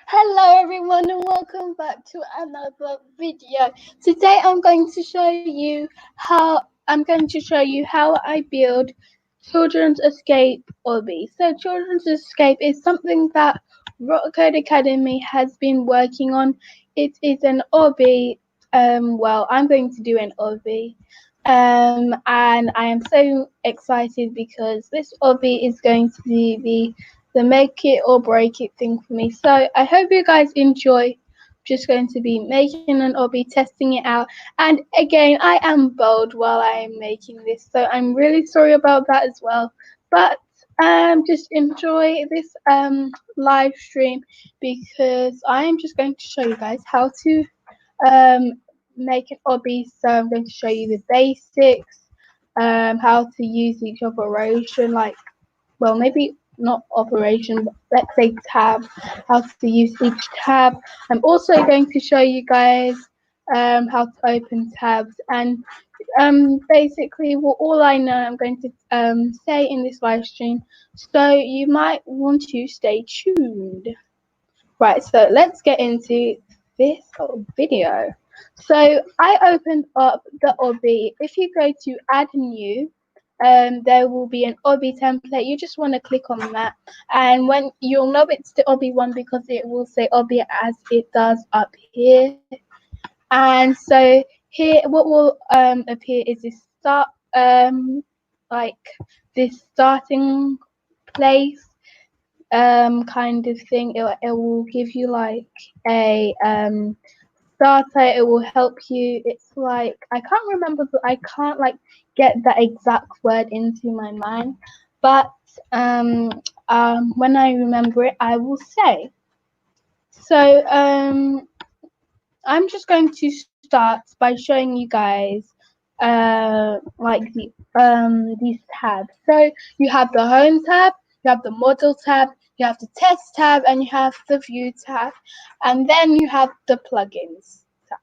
Hello everyone and welcome back to another video. Today I'm going to show you how I build Children's Escape obby. So Children's Escape is something that Rock Code Academy has been working on. It is an obby. I'm going to do an obby. And I am so excited because this obby is going to be the make it or break it thing for me. So I hope you guys enjoy. I'm just going to be making an obby, testing it out. And again, I am bold while I am making this, so I'm really sorry about that as well. But just enjoy this live stream because I am just going to show you guys how to um make an obby. So I'm going to show you the basics, how to use each operation, like, well, maybe not operation, but let's say tab, how to use each tab. I'm also going to show you guys how to open tabs and basically all I know I'm going to say in this live stream. So you might want to stay tuned. Right, so let's get into this video. So I opened up the obby. If you go to add new, there will be an obby template. You just want to click on that, and when you'll know it's the obby one because it will say obby as it does up here. And so here, what will appear is this start, like this starting place kind of thing. It will give you like a starter. It will help you. It's like I can't remember, but I can't like get that exact word into my mind. But when I remember it, I will say. So I'm just going to start by showing you guys like these tabs. So you have the home tab, you have the model tab, you have the test tab, and you have the view tab, and then you have the plugins tab.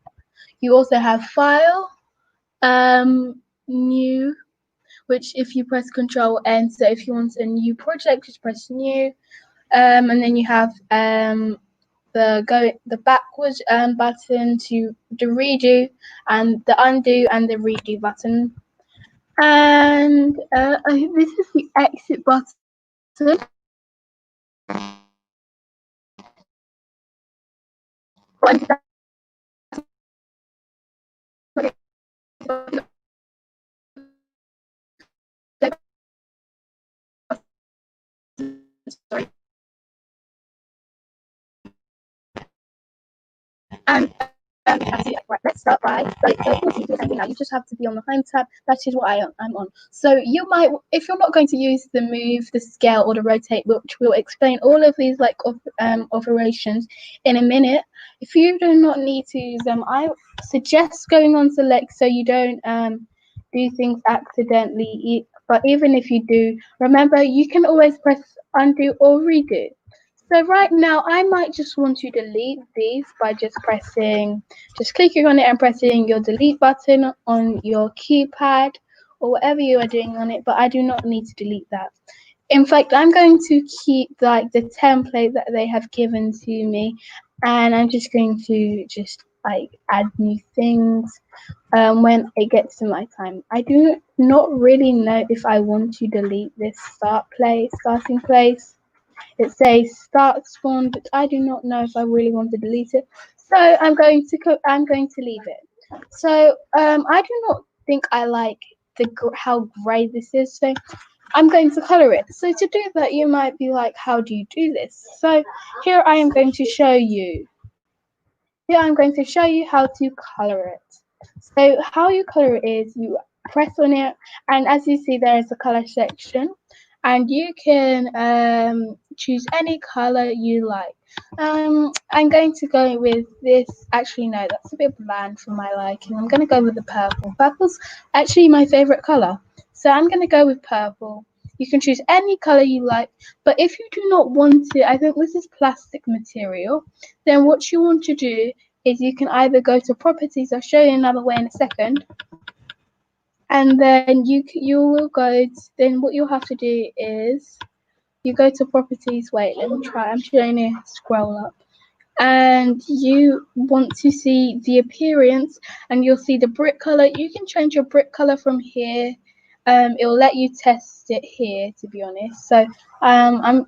You also have file, new, which if you press Control N, so if you want a new project, just press new, and then you have the backwards button to the redo, and the undo and the redo button. And this is the exit button. And let's start by of course you do something now. You just have to be on the home tab. That is what I'm on. So you might, if you're not going to use the move, the scale, or the rotate, which will explain all of these like operations in a minute. If you do not need to use them, I suggest going on select so you don't do things accidentally. But even if you do, remember you can always press undo or redo. So right now, I might just want to delete these by just clicking on it and pressing your delete button on your keypad or whatever you are doing on it, but I do not need to delete that. In fact, I'm going to keep like the template that they have given to me, and I'm just going to just like add new things when it gets to my time. I do not really know if I want to delete this starting place. It says start spawn, but I do not know if I really want to delete it. So I'm going to leave it. So I do not think I like how grey this is. So I'm going to color it. So to do that, you might be like, how do you do this? So here I am going to show you. Here I'm going to show you how to color it. So how you color it is you press on it, and as you see there is a color section, and you can choose any color you like. I'm going to go with this. Actually, no, that's a bit bland for my liking. I'm going to go with the purple. Purple's actually my favorite color, so I'm going to go with purple. You can choose any color you like, but if you do not want to, I think this is plastic material, then what you want to do is you can either go to properties. I'll show you another way in a second, and then you will go. Then what you'll have to do is you go to properties. Wait, let me try. I'm trying to scroll up. and you want to see the appearance, and you'll see the brick color. You can change your brick color from here. It'll let you test it here, to be honest. So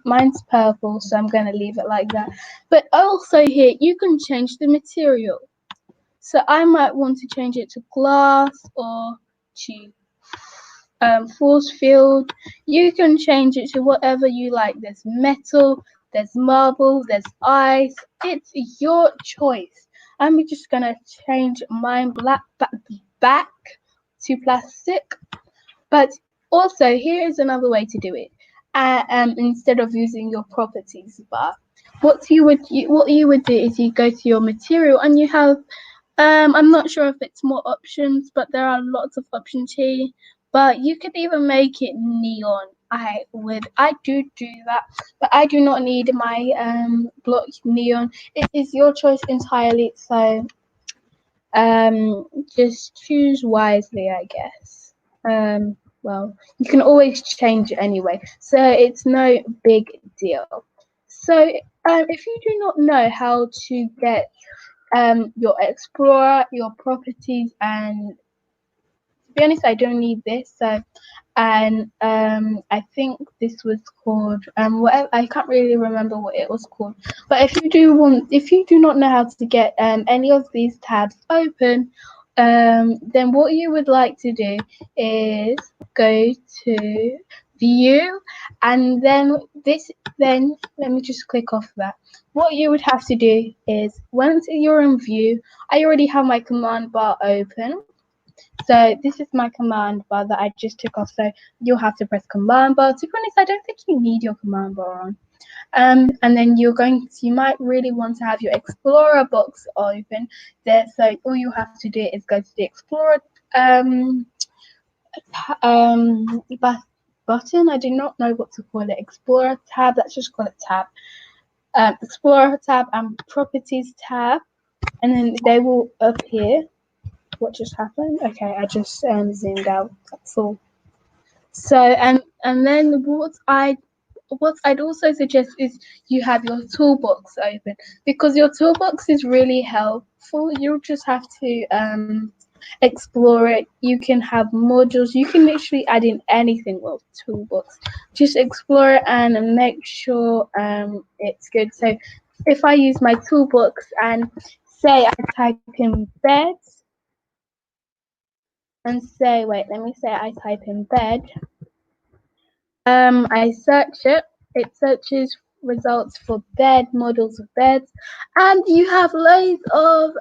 mine's purple, so I'm gonna leave it like that. But also here you can change the material. So I might want to change it to glass or to force field. You can change it to whatever you like. There's metal, there's marble, there's ice. It's your choice. I'm just gonna change mine back to plastic. But also, here is another way to do it. Instead of using your properties bar, what you would do is you go to your material and you have I'm not sure if it's more options, but there are lots of options here. But you could even make it neon. I do that, but I do not need my block neon. It is your choice entirely. So just choose wisely, I guess. Well, you can always change it anyway, so it's no big deal. So if you do not know how to get your explorer, your properties, and to be honest, I don't need this. So, and I think this was called whatever. I can't really remember what it was called. But if you do not know how to get any of these tabs open, then what you would like to do is go to view, and then let me just click off that. What you would have to do is once you're in view, I already have my command bar open. So this is my command bar that I just took off. So you'll have to press command bar. To be honest, I don't think you need your command bar on. And then you might really want to have your Explorer box open there. So all you have to do is go to the Explorer button. I do not know what to call it. Explorer tab. Let's just call it tab. Explorer tab and Properties tab, and then they will appear. What just happened? Okay, I just zoomed out. That's all. So and then what I'd also suggest is you have your toolbox open, because your toolbox is really helpful. You'll just have to explore it. You can have modules. You can literally add in anything with toolbox. Just explore it and make sure it's good. So if I use my toolbox and say I type in beds and say, wait, let me say I type in bed. I search it. It searches results for bed models of beds, and you have loads of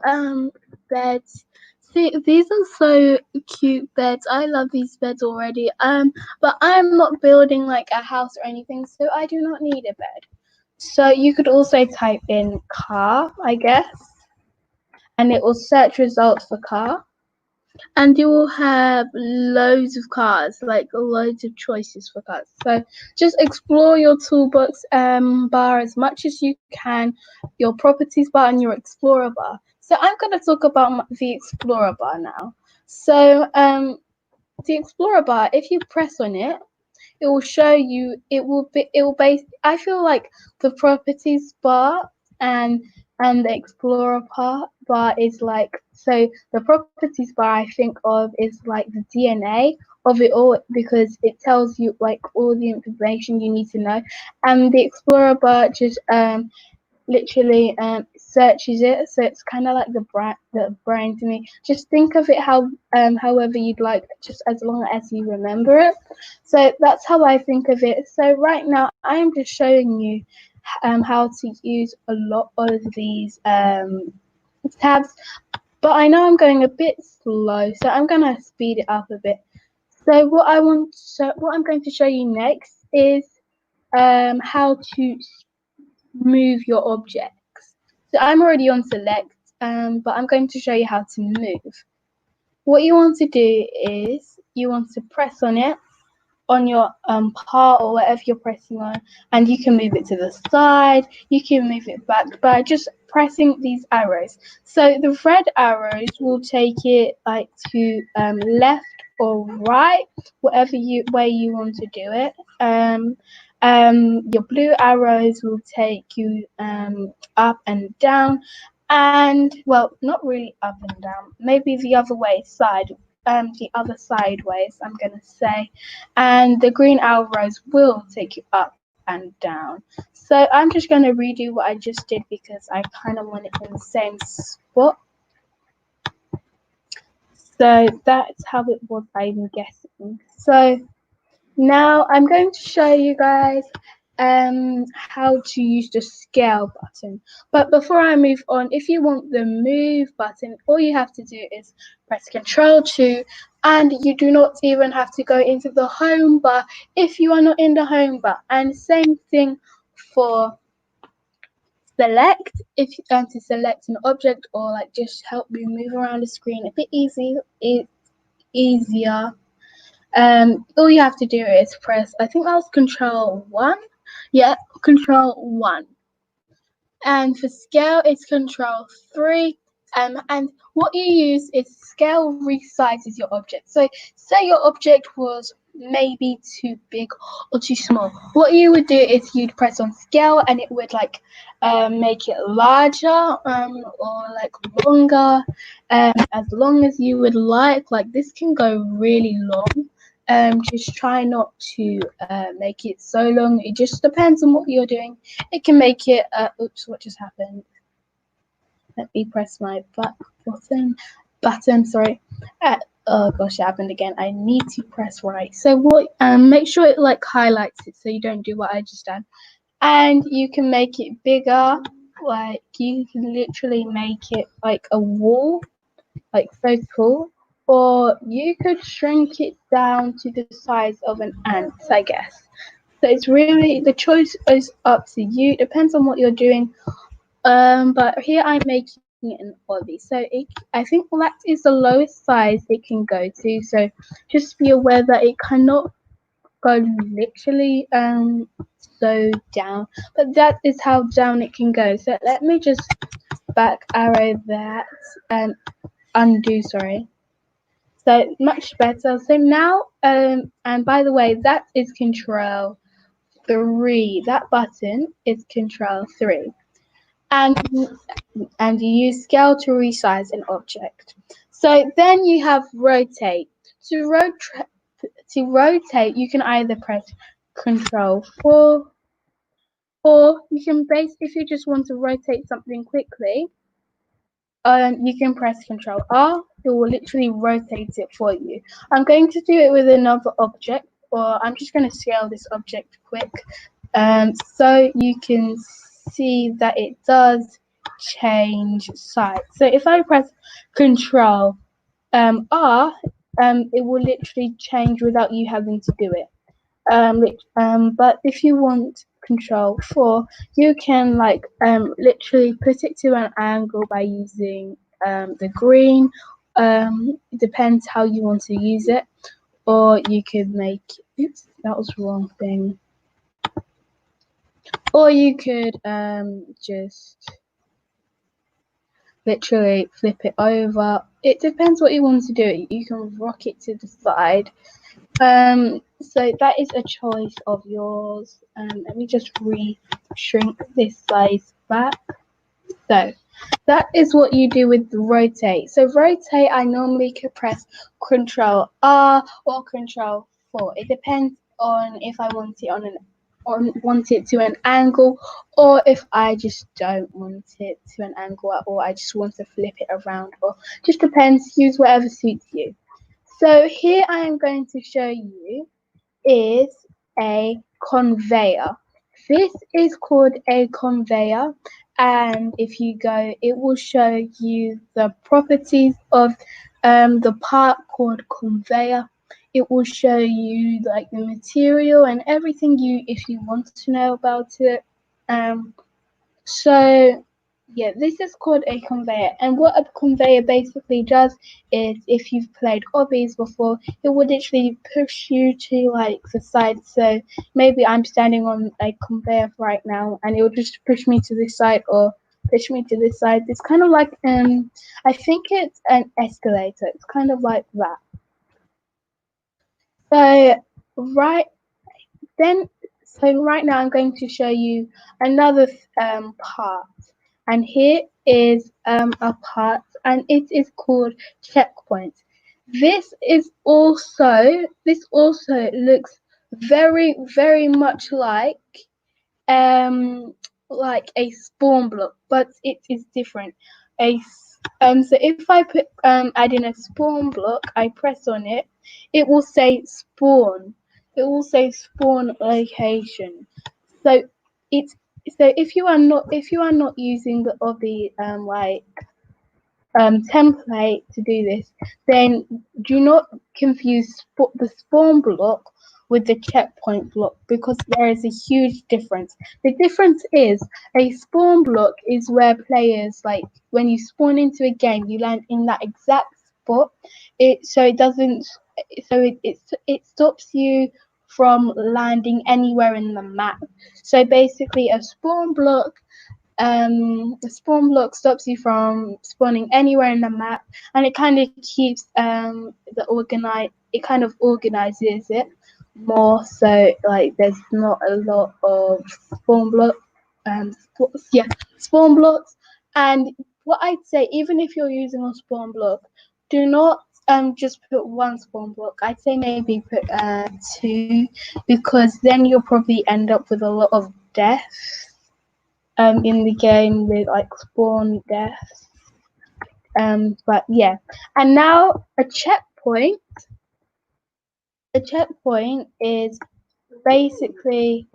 beds. See, these are so cute beds. I love these beds already. But I'm not building like a house or anything, so I do not need a bed. So you could also type in car, I guess, and it will search results for car. And you will have loads of cars, like loads of choices for cars. So just explore your toolbox bar as much as you can, your properties bar and your explorer bar. So I'm going to talk about the explorer bar now. So the explorer bar, if you press on it, it will show you, it will base, I feel like the properties bar and the explorer bar is like, so the properties bar I think of is like the DNA of it all, because it tells you like all the information you need to know, and the explorer bar just literally searches it. So it's kind of like the brain to me. Just think of it however you'd like, just as long as you remember it. So that's how I think of it. So right now I am just showing you how to use a lot of these tabs, but I know I'm going a bit slow, so I'm gonna speed it up a bit. So what I'm going to show you next is how to move your objects. So I'm already on select, but I'm going to show you how to move. What you want to do is you want to press on it, on your part or whatever you're pressing on, and you can move it to the side, you can move it back by just pressing these arrows. So the red arrows will take it like to left or right, whatever way you want to do it. Your blue arrows will take you up and down, and well, not really up and down, maybe the other way side, the other sideways, I'm gonna say, and the green arrows will take you up and down. So I'm just gonna redo what I just did because I kind of want it in the same spot. So that's how it was, I'm guessing. So now I'm going to show you guys how to use the scale button. But before I move on, if you want the move button, all you have to do is press Control 2, and you do not even have to go into the home bar if you are not in the home bar. And same thing for select, if you to select an object or like just help you move around the screen a bit easier. All you have to do is press, I think that was Control 1. Yeah, Control 1. And for scale, it's Control 3. And what you use is scale resizes your object. So say your object was maybe too big or too small. What you would do is you'd press on scale and it would like make it larger or like longer, as long as you would like. Like this can go really long. Just try not to make it so long. It just depends on what you're doing. It can make it oops, what just happened? Let me press my back button, sorry. Oh gosh, it happened again. I need to press right. So what make sure it like highlights it so you don't do what I just done. And you can make it bigger, like you can literally make it like a wall, like so tall. Or you could shrink it down to the size of an ant, I guess. So it's really, the choice is up to you. It depends on what you're doing. But here I'm making it an obby. So I think that is the lowest size it can go to. So just be aware that it cannot go literally so down. But that is how down it can go. So let me just back arrow that and undo, sorry. So much better. So now, and by the way, that is Control 3. That button is Control 3. And you use scale to resize an object. So then you have rotate. To rotate, you can either press Control 4, or you can if you just want to rotate something quickly, you can press Control R. It will literally rotate it for you. I'm going to do it with another object, or I'm just going to scale this object quick, so you can see that it does change size. So if I press Control R, it will literally change without you having to do it. But if you want Control 4, you can like literally put it to an angle by using the green. It depends how you want to use it, or you could make. Oops, that was the wrong thing. Or you could just literally flip it over. It depends what you want to do. You can rock it to the side. So that is a choice of yours. Let me just shrink this size back. So that is what you do with the rotate. So rotate, I normally could press Control R or Control 4. It depends on if I want it want it to an angle, or if I just don't want it to an angle at all. I just want to flip it around, or just depends. Use whatever suits you. So here I am going to show you is a conveyor. This is called a conveyor, and if you go, it will show you the properties of the part called conveyor. It will show you like the material and everything if you want to know about it. So yeah, this is called a conveyor, and what a conveyor basically does is, if you've played obbies before, it will literally push you to like the side. So maybe I'm standing on a conveyor right now, and it will just push me to this side or push me to this side. It's kind of like I think it's an escalator. It's kind of like that. So right then, So right now I'm going to show you another part, and here is a part, and it is called checkpoint. This also looks very much um like a spawn block, but it is different. So if I put add in a spawn block, I press on it, it will say spawn. It will say spawn location. So it's so if you are not using the obby template to do this, then do not confuse the spawn block with the checkpoint block, because there is a huge difference. The difference is a spawn block is where players, like when you spawn into a game, you land in that exact spot. It doesn't it stops you from landing anywhere in the map. So basically, a spawn block stops you from spawning anywhere in the map, and it kind of keeps it kind of organizes it more, so like there's not a lot of spawn block spawn blocks. And what I'd say, even if you're using a spawn block, do not just put one spawn block. I'd say maybe put two, because then you'll probably end up with a lot of deaths in the game, with like spawn deaths. But yeah, and now a checkpoint. A checkpoint is basically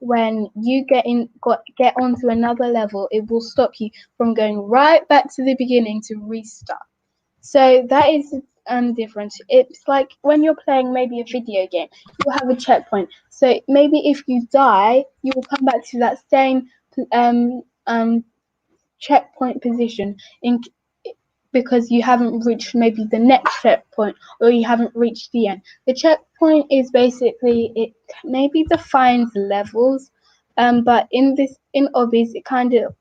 when you get onto another level, it will stop you from going right back to the beginning to restart. So that is different. It's like when you're playing maybe a video game, you'll have a checkpoint. So maybe if you die, you will come back to that same um um checkpoint position in because you haven't reached maybe the next checkpoint, or you haven't reached the end. The checkpoint is basically, it maybe defines levels, but in obbies it kind of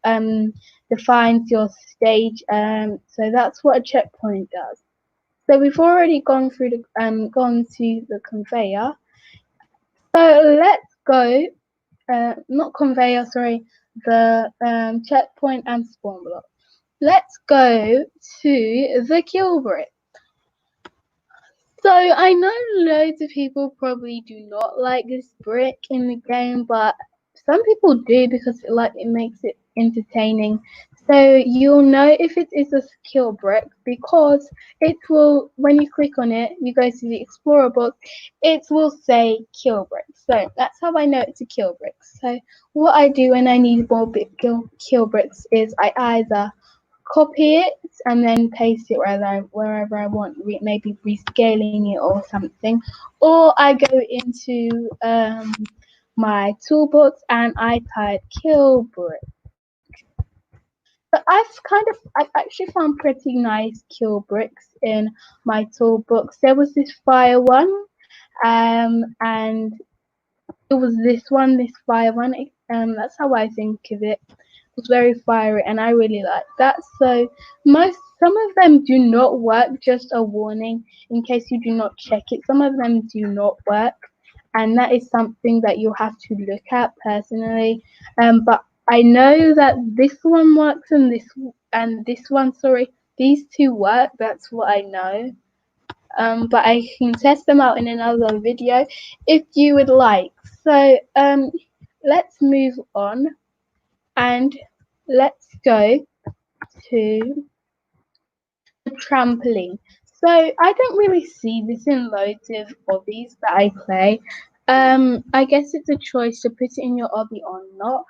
defines your stage. So that's what a checkpoint does. So we've already gone to the conveyor. So let's go. Not conveyor, sorry. The checkpoint and spawn block. Let's go to the kill brick. So I know loads of people probably do not like this brick in the game, but some people do, because it makes it entertaining. So you'll know if it is a skill brick, because it will, when you click on it, you go to the explorer box, it will say kill brick. So that's how I know it's a kill brick. So what I do when I need more kill bricks is I either copy it and then paste it wherever I want, maybe rescaling it or something, or I go into my toolbox and I type kill brick. But I've actually found pretty nice kill bricks in my toolbox. There was this fire one, and it was this fire one. That's how I think of it. Was very fiery, and I really like that. So some of them do not work. Just a warning in case you do not check it. Some of them do not work, and that is something that you'll have to look at personally. But I know that this one works, and this one. Sorry, these two work. That's what I know. But I can test them out in another video if you would like. So let's move on, and let's go to the trampoline. So I don't really see this in loads of obbies that I play. I guess it's a choice to put it in your obby or not.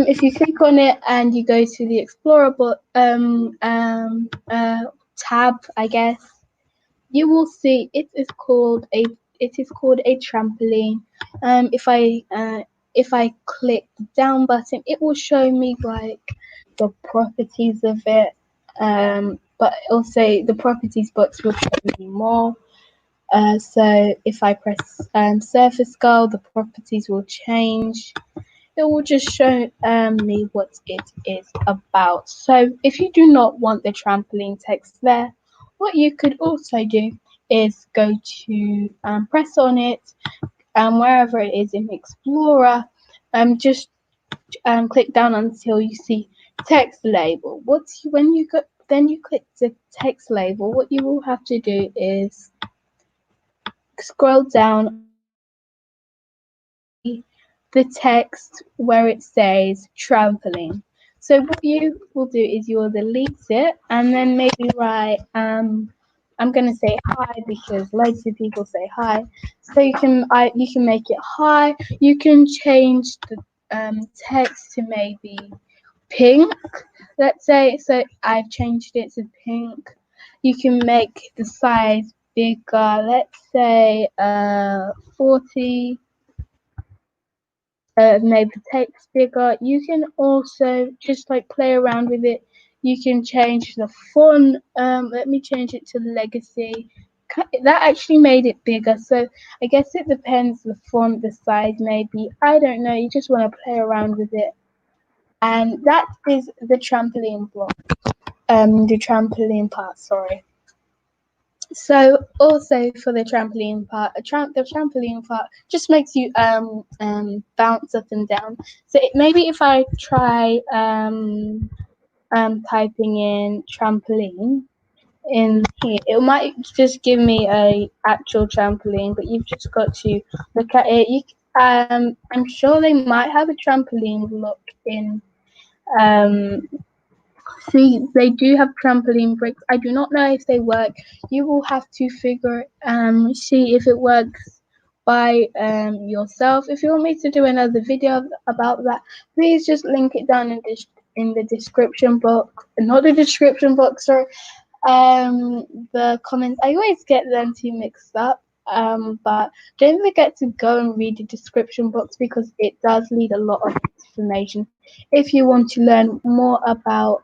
If you click on it and you go to the explorable tab, I guess you will see it is called a trampoline. If I click the down button, it will show me like the properties of it. But also the properties box will show me more. So if I press surface scale, the properties will change. It will just show me what it is about. So if you do not want the trampoline text there, what you could also do is go to press on it, wherever it is in Explorer, just click down until you see text label. Then you click the text label. What you will have to do is scroll down until you see the text where it says trampoline. So what you will do is you will delete it and then maybe write I'm gonna say hi because loads of people say hi. So you can make it hi. You can change the text to maybe pink. Let's say so I've changed it to pink. You can make the size bigger. Let's say 40. Made the text bigger. You can also just like play around with it. You can change the font. Let me change it to legacy. That actually made it bigger. So I guess it depends the font, the size maybe. I don't know. You just want to play around with it. And that is the trampoline block. The trampoline part. Sorry. So also for the trampoline part, the trampoline part just makes you bounce up and down. So maybe if I try typing in trampoline in here, it might just give me a actual trampoline, but you've just got to look at it. I'm sure they might have a trampoline look in um See, they do have trampoline bricks. I do not know if they work. You will have to see if it works by yourself. If you want me to do another video about that, please just link it down in the description box. Not the description box, sorry. The comments. I always get them too mixed up. But don't forget to go and read the description box because it does lead a lot of information if you want to learn more about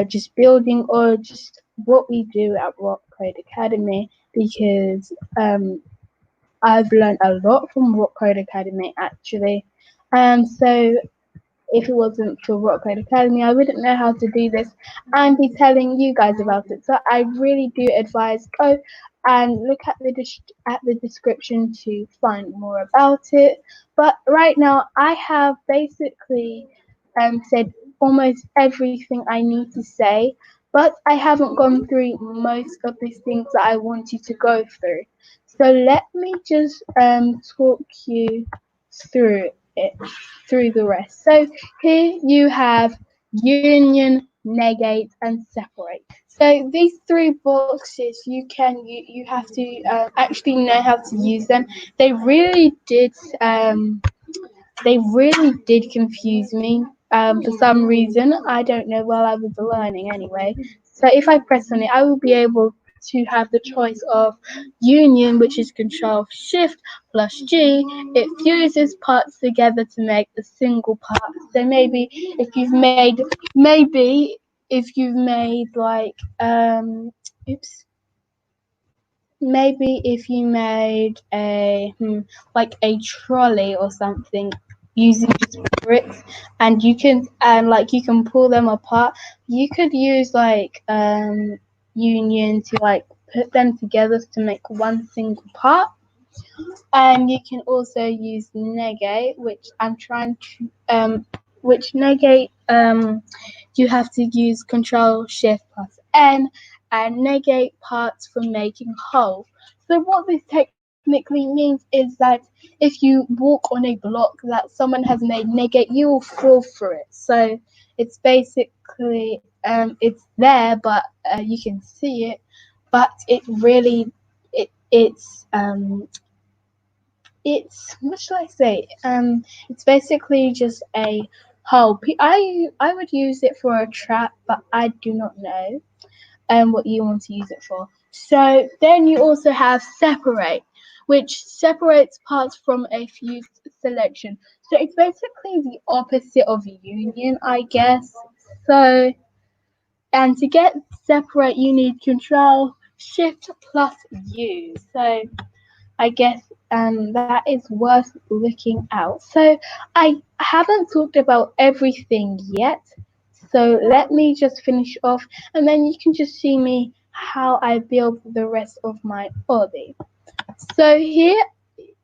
just building or just what we do at Rock Code Academy because I've learned a lot from Rock Code Academy actually. So if it wasn't for Rock Code Academy, I wouldn't know how to do this and be telling you guys about it. So I really do advise go and look at the description to find more about it. But right now, I have basically said almost everything I need to say, but I haven't gone through most of the things that I wanted to go through. So let me just talk you through it through the rest. So here you have union, negate, and separate. So these three boxes you have to actually know how to use them. They really did um, they really did confuse me for some reason. I don't know while I was learning anyway. So if I press on it, I will be able to have the choice of union, which is Control Shift plus G. It fuses parts together to make a single part. So maybe if you've made like oops maybe if you made like a trolley or something using just bricks and you can pull them apart, you could use like union to like put them together to make one single part. And you can also use negate, which negate you have to use Control Shift plus N and negate parts for making whole. So what this technically means is that if you walk on a block that someone has made negate, you will fall through it. So it's basically it's there, but you can see it, but it's what should I say? It's basically just a hole. I would use it for a trap, but I do not know what you want to use it for. So then you also have separate, which separates parts from a fused selection. So it's basically the opposite of union, I guess. So and to get separate, you need Control Shift plus U. So I guess that is worth looking out. So I haven't talked about everything yet. So let me just finish off and then you can just see me how I build the rest of my obby. So here,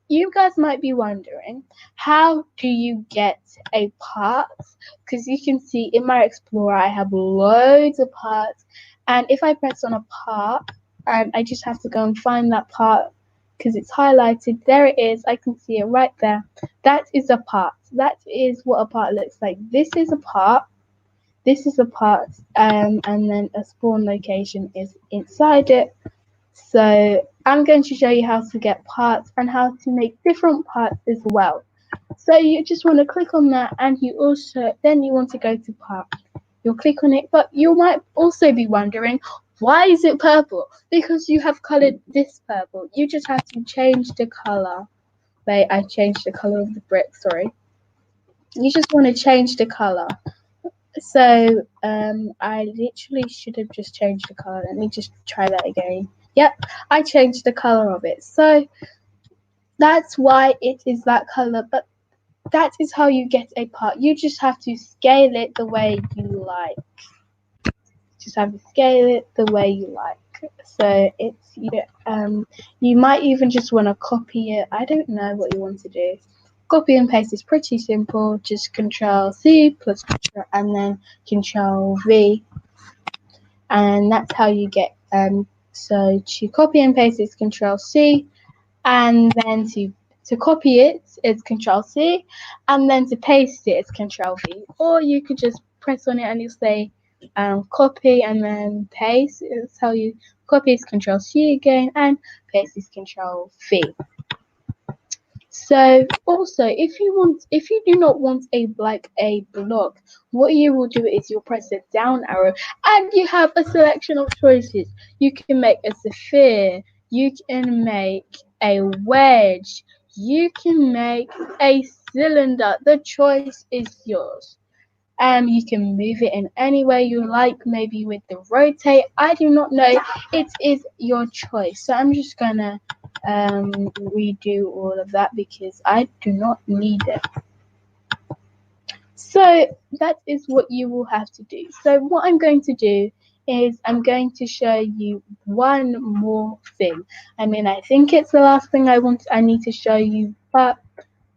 you guys might be wondering, how do you get a part? Because you can see in my Explorer, I have loads of parts. And if I press on a part, I just have to go and find that part because it's highlighted. There it is. I can see it right there. That is a part. That is what a part looks like. This is a part. This is a part. And then a spawn location is inside it. So I'm going to show you how to get parts and how to make different parts as well. So you just want to click on that, and you want to go to part. You'll click on it, but you might also be wondering, why is it purple? Because you have colored this purple. You just have to change the color. Wait, I changed the color of the brick, sorry. You just want to change the color. So I literally should have just changed the color. Let me just try that again. Yep, I changed the color of it. So that's why it is that color, but that is how you get a part. You just have to scale it the way you like. Just have to scale it the way you like. So it's you might even just want to copy it. I don't know what you want to do. Copy and paste is pretty simple. Just Control C plus Control and then Control V, and that's how you get so to copy and paste is Control C, and then to copy it is Control C, and then to paste it is Control V. Or you could just press on it and you say copy and then paste. It's how you copy is Control C again, and paste is Control V. So also, if you do not want a block, what you will do is you'll press the down arrow, and you have a selection of choices. You can make a sphere, you can make a wedge, you can make a cylinder. The choice is yours. You can move it in any way you like, maybe with the rotate. I do not know. It is your choice. So I'm just gonna redo all of that because I do not need it. So that is what you will have to do. So what I'm going to do is I'm going to show you one more thing. I mean, I think it's the last thing I need to show you, but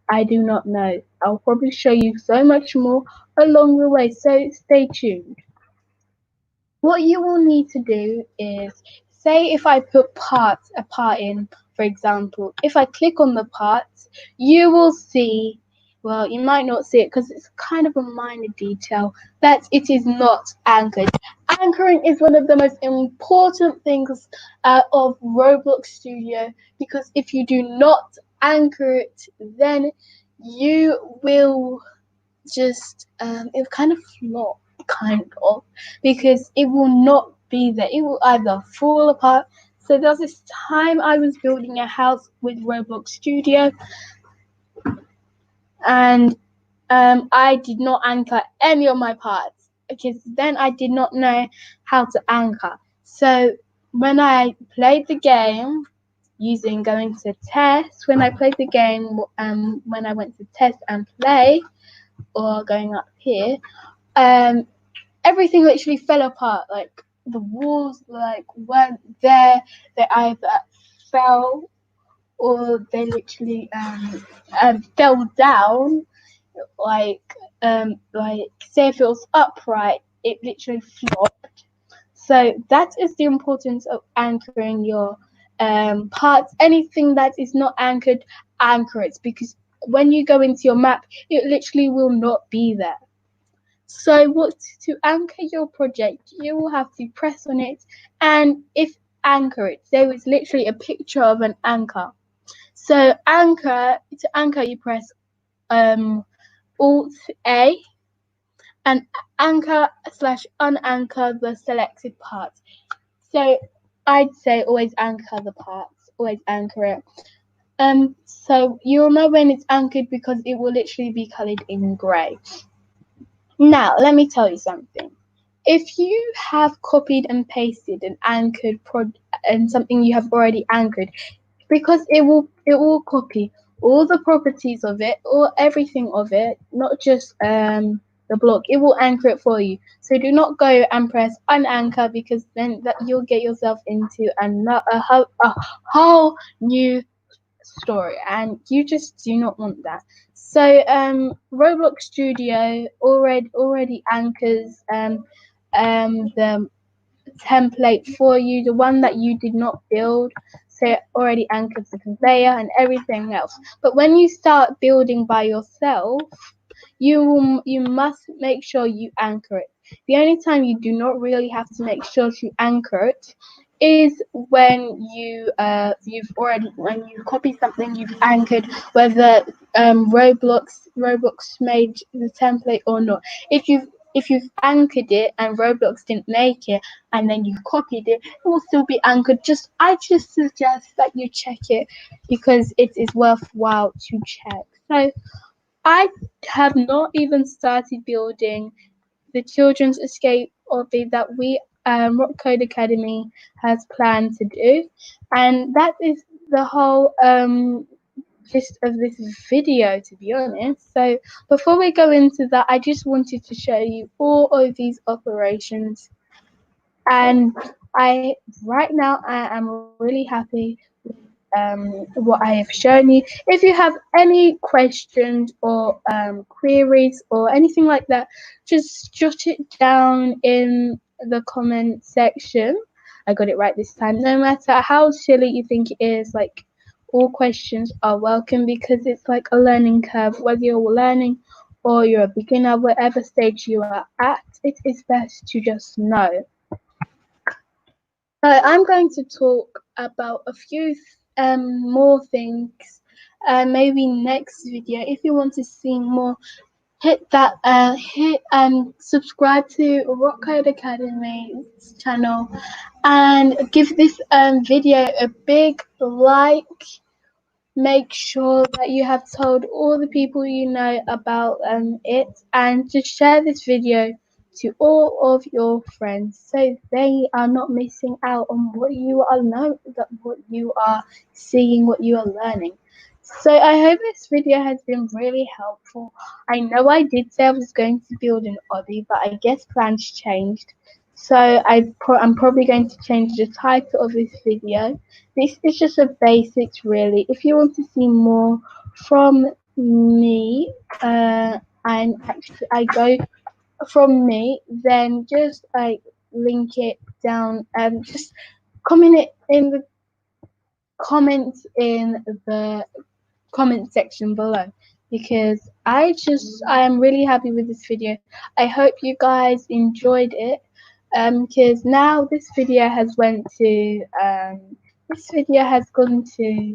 I do not know. I'll probably show you so much more along the way, so stay tuned. What you will need to do is, say if I put a part in, for example, if I click on the parts, you will see, well, you might not see it because it's kind of a minor detail, that it is not anchored. Anchoring is one of the most important things of Roblox Studio, because if you do not anchor it, then you will just it kind of flop, kind of, because it will not be there. It will either fall apart. So there was this time I was building a house with Roblox Studio, and I did not anchor any of my parts because then I did not know how to anchor. So when I played the game using going to test, when I played the game, when I went to test and play, or going up here, everything literally fell apart. Like the walls weren't there. They either fell or they literally fell down. Like say if it was upright, it literally flopped. So that is the importance of anchoring your parts. Anything that is not anchored, anchor it, because when you go into your map, it literally will not be there. So to anchor your project, you will have to press on it, and if anchor it, there is literally a picture of an anchor. So to anchor, you press Alt A and anchor / unanchor the selected part. So I'd say always anchor the parts, always anchor it. So you'll know when it's anchored because it will literally be colored in grey. Now, let me tell you something. If you have copied and pasted an anchored and something you have already anchored, because it will copy all the properties of it or everything of it, not just the block, it will anchor it for you. So do not go and press unanchor, because then that you'll get yourself into a whole new story, and you just do not want that. So Roblox Studio already anchors the template for you, the one that you did not build. So it already anchors the conveyor and everything else. But when you start building by yourself, you must make sure you anchor it. The only time you do not really have to make sure to anchor it is when when you copy something you've anchored, whether Roblox made the template or not. If you've anchored it and Roblox didn't make it, and then you copied it, it will still be anchored. I just suggest that you check it, because it is worthwhile to check. So I have not even started building the children's escape obby that we Rock Code Academy has planned to do, and that is the whole gist of this video, to be honest. So before we go into that, I just wanted to show you all of these operations, and I right now I am really happy what I have shown you. If you have any questions or queries or anything like that, just jot it down in the comment section. I got it right this time. No matter how silly you think it is, like, all questions are welcome, because it's like a learning curve. Whether you're learning or you're a beginner, whatever stage you are at, it is best to just know. So I'm going to talk about a few more things, maybe next video. If you want to see more, hit subscribe to Rock Code Academy's channel, and give this video a big like. Make sure that you have told all the people you know about it, and just share this video to all of your friends, so they are not missing out on what you are what you are seeing, what you are learning. So I hope this video has been really helpful. I know I did say I was going to build an obby, but I guess plans changed. So I'm probably going to change the title of this video. This is just a basics, really. If you want to see more from me, I go from me, then just like link it down, just comment it in the comments in the comment section below, because I am really happy with this video. I hope you guys enjoyed it, because now this video has gone to,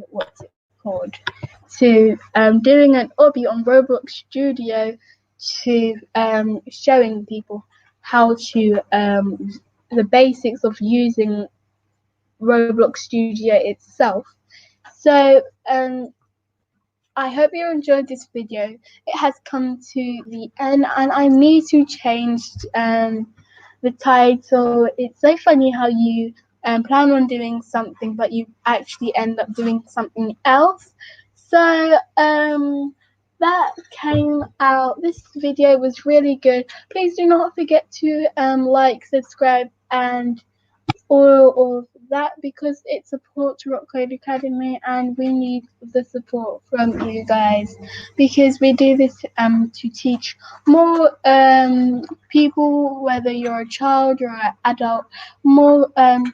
what's it called, to doing an obby on Roblox Studio, to showing people how to the basics of using Roblox Studio itself. So I hope you enjoyed this video. It has come to the end, and I need to change the title. It's so funny how you plan on doing something, but you actually end up doing something else. So that came out. This video was really good. Please do not forget to like, subscribe, and all of that, because it supports Rock Code Academy, and we need the support from you guys, because we do this to teach more people, whether you're a child or an adult, more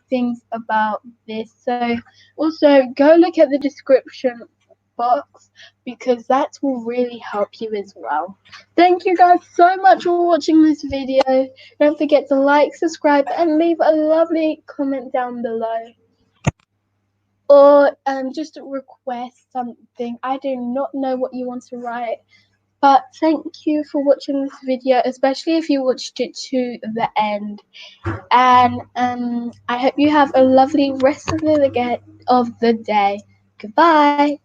things about this. So also go look at the description box, because that will really help you as well. Thank you guys so much for watching this video. Don't forget to like, subscribe, and leave a lovely comment down below, or just request something. I do not know what you want to write, but thank you for watching this video, especially if you watched it to the end. And I hope you have a lovely rest of the day. Goodbye.